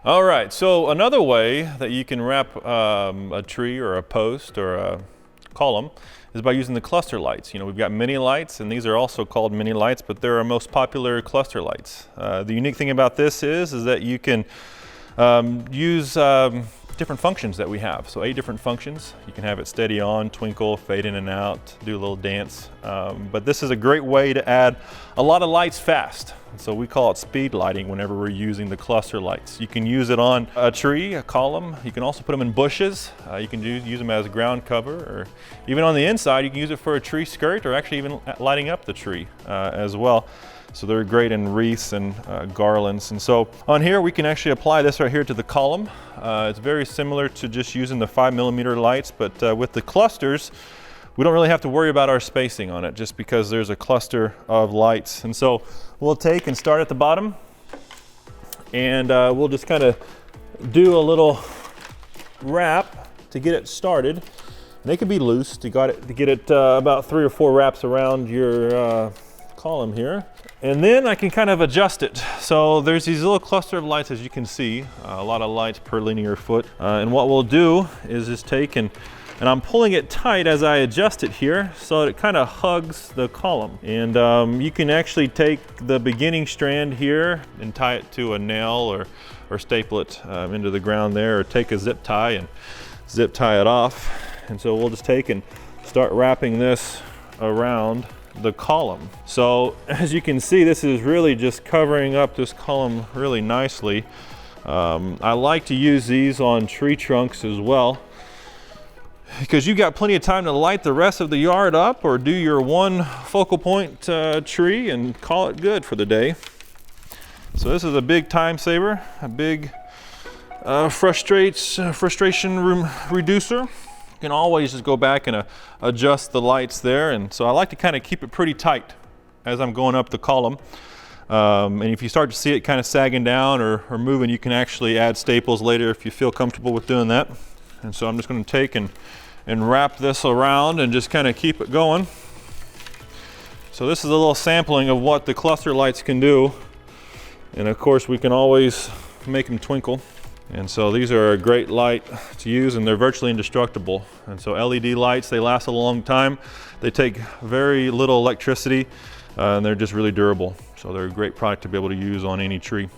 All right, so another way that you can wrap a tree or a post or a column is by using the cluster lights. You know, we've got mini lights, and these are also called mini lights, but they're our most popular cluster lights. The unique thing about this is that you can use different functions that we have. So 8 different functions. You can have it steady on, twinkle, fade in and out, do a little dance. But this is a great way to add a lot of lights fast. So we call it speed lighting whenever we're using the cluster lights. You can use it on a tree, a column. You can also put them in bushes. You can use them as ground cover, or even on the inside, you can use it for a tree skirt, or actually even lighting up the tree as well. So they're great in wreaths and garlands. And so on here, we can actually apply this right here to the column. It's very similar to just using the 5mm lights, but with the clusters, we don't really have to worry about our spacing on it just because there's a cluster of lights. And so we'll take and start at the bottom, and we'll just kind of do a little wrap to get it started. And they can be loose to get it about 3 or 4 wraps around your column here. And then I can kind of adjust it. So there's these little cluster of lights, as you can see, a lot of lights per linear foot. And what we'll do is just take and I'm pulling it tight as I adjust it here so that it kind of hugs the column. And you can actually take the beginning strand here and tie it to a nail or staple it into the ground there, or take a zip tie and zip tie it off. And so we'll just take and start wrapping this around the column. So as you can see, this is really just covering up this column really nicely. I like to use these on tree trunks as well, because you've got plenty of time to light the rest of the yard up or do your one focal point tree and call it good for the day. So this is a big time saver, a big frustration reducer. You can always just go back and adjust the lights there. And so I like to kind of keep it pretty tight as I'm going up the column. And if you start to see it kind of sagging down or moving, you can actually add staples later if you feel comfortable with doing that. And so I'm just going to take and wrap this around and just kind of keep it going. So this is a little sampling of what the cluster lights can do. And of course, we can always make them twinkle. And so these are a great light to use, and they're virtually indestructible. And so LED lights, they last a long time. They take very little electricity, and they're just really durable. So they're a great product to be able to use on any tree.